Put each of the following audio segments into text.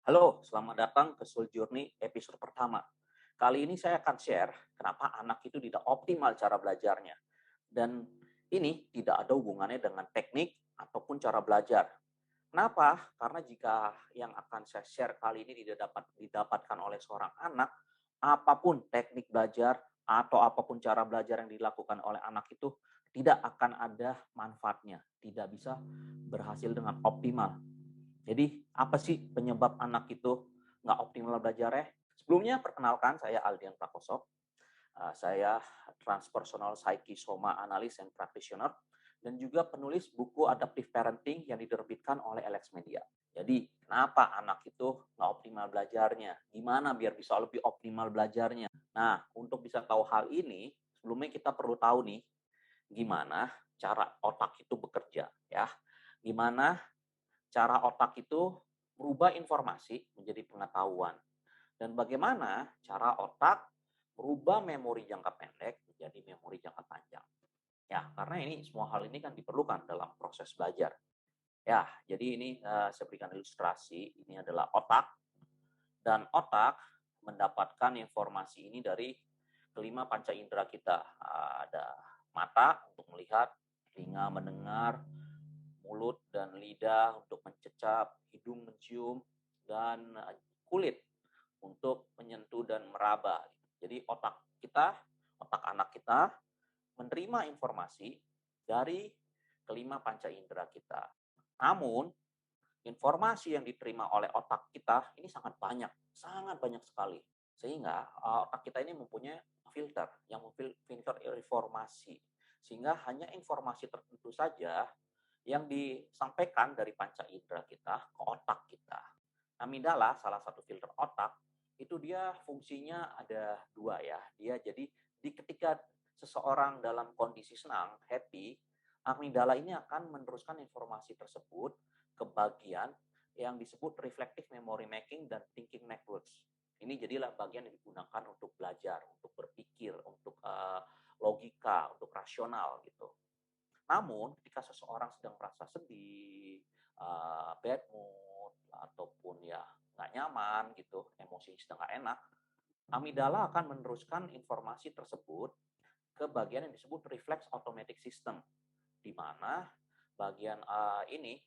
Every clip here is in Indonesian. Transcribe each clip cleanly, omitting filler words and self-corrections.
Halo, selamat datang ke Soul Journey episode pertama. Kali ini saya akan share kenapa anak itu tidak optimal cara belajarnya. Dan ini tidak ada hubungannya dengan teknik ataupun cara belajar. Kenapa? Karena jika yang akan saya share kali ini tidak dapat didapatkan oleh seorang anak, apapun teknik belajar atau apapun cara belajar yang dilakukan oleh anak itu tidak akan ada manfaatnya, tidak bisa berhasil dengan optimal. Jadi apa sih penyebab anak itu nggak optimal belajarnya? Sebelumnya perkenalkan saya Aldian Prakoso. Saya transpersonal psyche-soma analis and practitioner dan juga penulis buku Adaptive Parenting yang diterbitkan oleh LX Media. Jadi kenapa anak itu nggak optimal belajarnya? Gimana biar bisa lebih optimal belajarnya? Nah, untuk bisa tahu hal ini, sebelumnya kita perlu tahu nih gimana cara otak itu bekerja ya. Gimana cara otak itu merubah informasi menjadi pengetahuan. Dan bagaimana cara otak merubah memori jangka pendek menjadi memori jangka panjang. Ya, karena ini semua hal ini kan diperlukan dalam proses belajar. Ya, jadi ini saya berikan ilustrasi. Ini adalah otak dan otak mendapatkan informasi ini dari kelima panca indera kita. Ada mata untuk melihat, telinga mendengar, mulut dan lidah untuk mencecap, hidung mencium, dan kulit untuk menyentuh dan meraba. Jadi otak kita, otak anak kita menerima informasi dari kelima panca indera kita. Namun, informasi yang diterima oleh otak kita ini sangat banyak sekali. Sehingga otak kita ini mempunyai filter yang memfilter informasi. Sehingga hanya informasi tertentu saja yang disampaikan dari panca indera kita ke otak kita. Amigdala, salah satu filter otak, itu dia fungsinya ada dua ya. Dia jadi ketika seseorang dalam kondisi senang, happy, amigdala ini akan meneruskan informasi tersebut ke bagian yang disebut reflective memory making dan thinking networks. Ini jadilah bagian yang digunakan untuk belajar, untuk berpikir, untuk logika, untuk rasional gitu. Namun ketika seseorang sedang merasa sedih, bad mood, ataupun ya nggak nyaman gitu, emosi sedang nggak enak, amigdala akan meneruskan informasi tersebut ke bagian yang disebut reflex automatic system, di mana bagian ini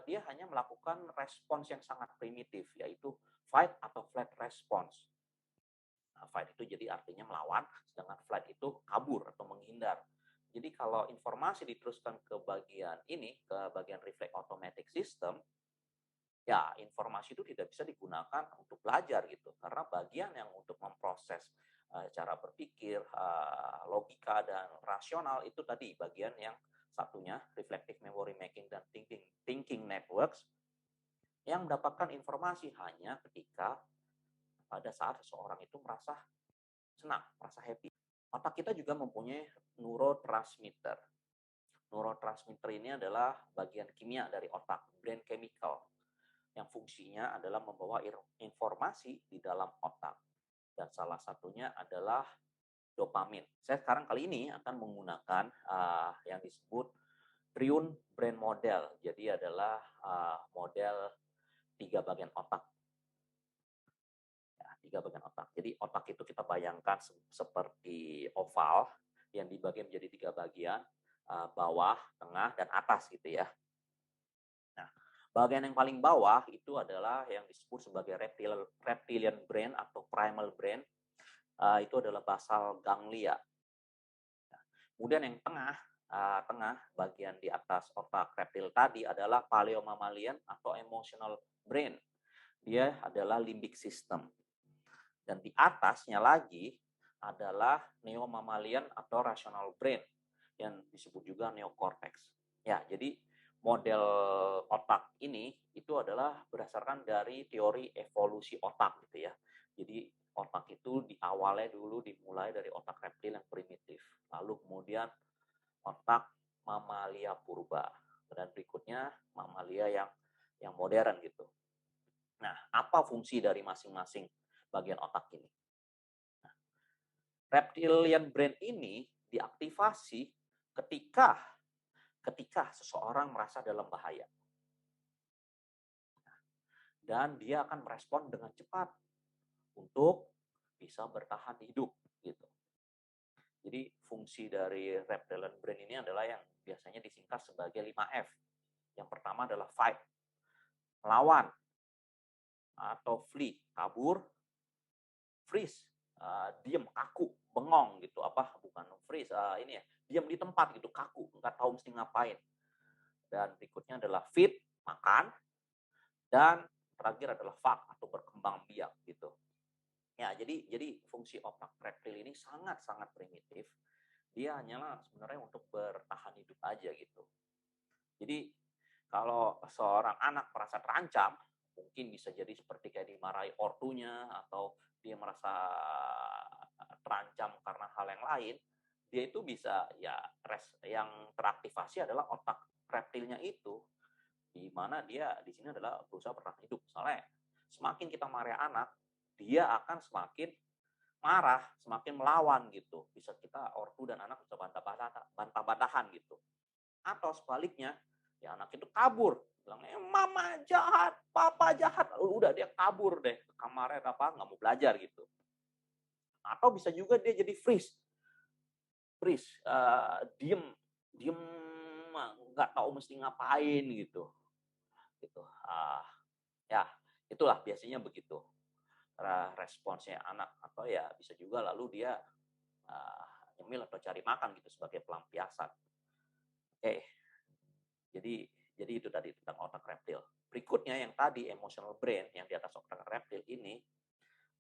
dia hanya melakukan respons yang sangat primitif, yaitu fight atau flight response. Nah, fight itu jadi artinya melawan, sedangkan flight itu kabur atau menghindar. Jadi kalau informasi diteruskan ke bagian ini, ke bagian reflex automatic system, ya informasi itu tidak bisa digunakan untuk belajar gitu. Karena bagian yang untuk memproses cara berpikir, logika dan rasional itu tadi bagian yang satunya reflective memory making dan thinking networks yang mendapatkan informasi hanya ketika pada saat seseorang itu merasa senang, merasa happy. Otak kita juga mempunyai neurotransmitter. Neurotransmitter ini adalah bagian kimia dari otak, brain chemical, yang fungsinya adalah membawa informasi di dalam otak. Dan salah satunya adalah dopamin. Saya sekarang kali ini akan menggunakan yang disebut Triune Brain Model. Jadi adalah model tiga bagian otak. Ya, tiga bagian otak. Jadi otak itu kita bayangkan seperti oval yang dibagi menjadi tiga bagian, bawah, tengah, dan atas gitu ya. Nah, bagian yang paling bawah itu adalah yang disebut sebagai reptilian brain atau primal brain. Itu adalah basal ganglia. Nah, kemudian yang tengah bagian di atas otak reptil tadi adalah paleomammalian atau emotional brain. Dia adalah limbic system. Dan di atasnya lagi adalah neomammalian atau rational brain yang disebut juga neocortex. Ya, jadi model otak ini itu adalah berdasarkan dari teori evolusi otak gitu ya. Jadi otak itu di awalnya dulu dimulai dari otak reptil yang primitif. Lalu kemudian otak mamalia purba dan berikutnya mamalia yang modern gitu. Nah, apa fungsi dari masing-masing bagian otak ini? Reptilian brain ini diaktifasi ketika ketika seseorang merasa dalam bahaya. dan dia akan merespon dengan cepat untuk bisa bertahan hidup gitu. Jadi fungsi dari reptilian brain ini adalah yang biasanya disingkat sebagai 5F. Yang pertama adalah fight, melawan, atau flee, kabur, freeze, diem, kaku, bengong gitu. Bukan freeze, ini ya, diem di tempat gitu, kaku, nggak tahu mesti ngapain. Dan berikutnya adalah feed, makan, dan terakhir adalah fuck atau berkembang biak gitu. Ya, jadi fungsi otak reptil ini sangat-sangat primitif. Dia hanyalah sebenarnya untuk bertahan hidup aja gitu. Jadi kalau seorang anak merasa terancam, mungkin bisa jadi seperti kayak dimarahi ortunya atau dia merasa terancam karena hal yang lain, dia itu bisa ya yang teraktivasi adalah otak reptilnya itu, di mana dia di sini adalah berusaha bertahan hidup. Misalnya semakin kita marah anak, dia akan semakin marah, semakin melawan gitu. Bisa kita ortu dan anak bisa bantah-bantahan gitu. Atau sebaliknya, ya anak itu kabur, bilang, mama jahat, papa jahat, udah dia kabur deh ke kamarnya nggak mau belajar gitu. Atau bisa juga dia jadi freeze, diem, diem, nggak tahu mesti ngapain gitu, gitu. Ya itulah biasanya begitu responsnya anak, atau ya bisa juga lalu dia nyemil atau cari makan gitu sebagai pelampiasan. Oke, jadi itu tadi tentang otak reptil. Berikutnya yang tadi emotional brain yang di atas otak reptil ini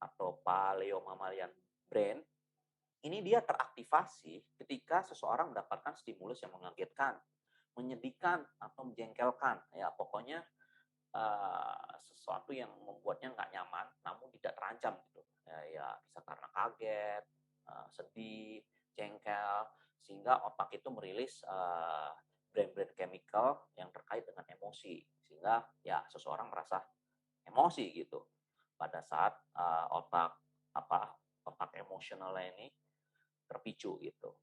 atau paleomammalian brain, ini dia teraktivasi ketika seseorang mendapatkan stimulus yang mengagetkan, menyedihkan atau menjengkelkan. Ya pokoknya sesuatu yang membuatnya nggak nyaman, namun tidak terancam gitu. Ya bisa karena kaget, sedih, jengkel, sehingga otak itu merilis brain-brain chemical yang terkait dengan emosi, sehingga ya seseorang merasa emosi gitu pada saat otak emosionalnya ini terpicu gitu.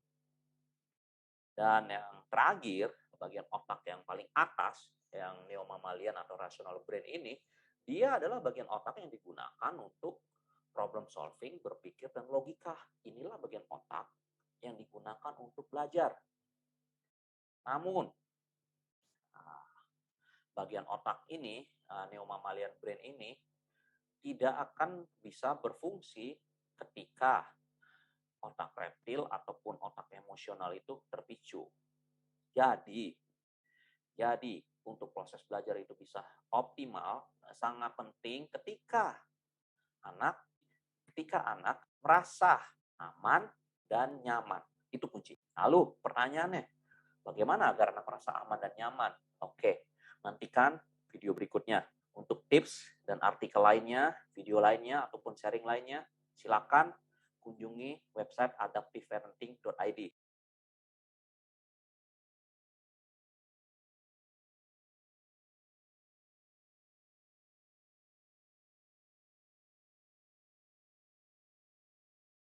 Dan yang terakhir, bagian otak yang paling atas, yang neomammalian atau rational brain ini, dia adalah bagian otak yang digunakan untuk problem solving, berpikir, dan logika. Inilah bagian otak yang digunakan untuk belajar. Namun, bagian otak ini, neomammalian brain ini, tidak akan bisa berfungsi ketika otak reptil ataupun otak emosional itu terpicu. Jadi, untuk proses belajar itu bisa optimal, sangat penting anak ketika anak merasa aman dan nyaman. Itu kunci. Lalu pertanyaannya, bagaimana agar anak merasa aman dan nyaman? Oke, nantikan video berikutnya. Untuk tips dan artikel lainnya, video lainnya, ataupun sharing lainnya, silakan kunjungi website adaptiveparenting.id.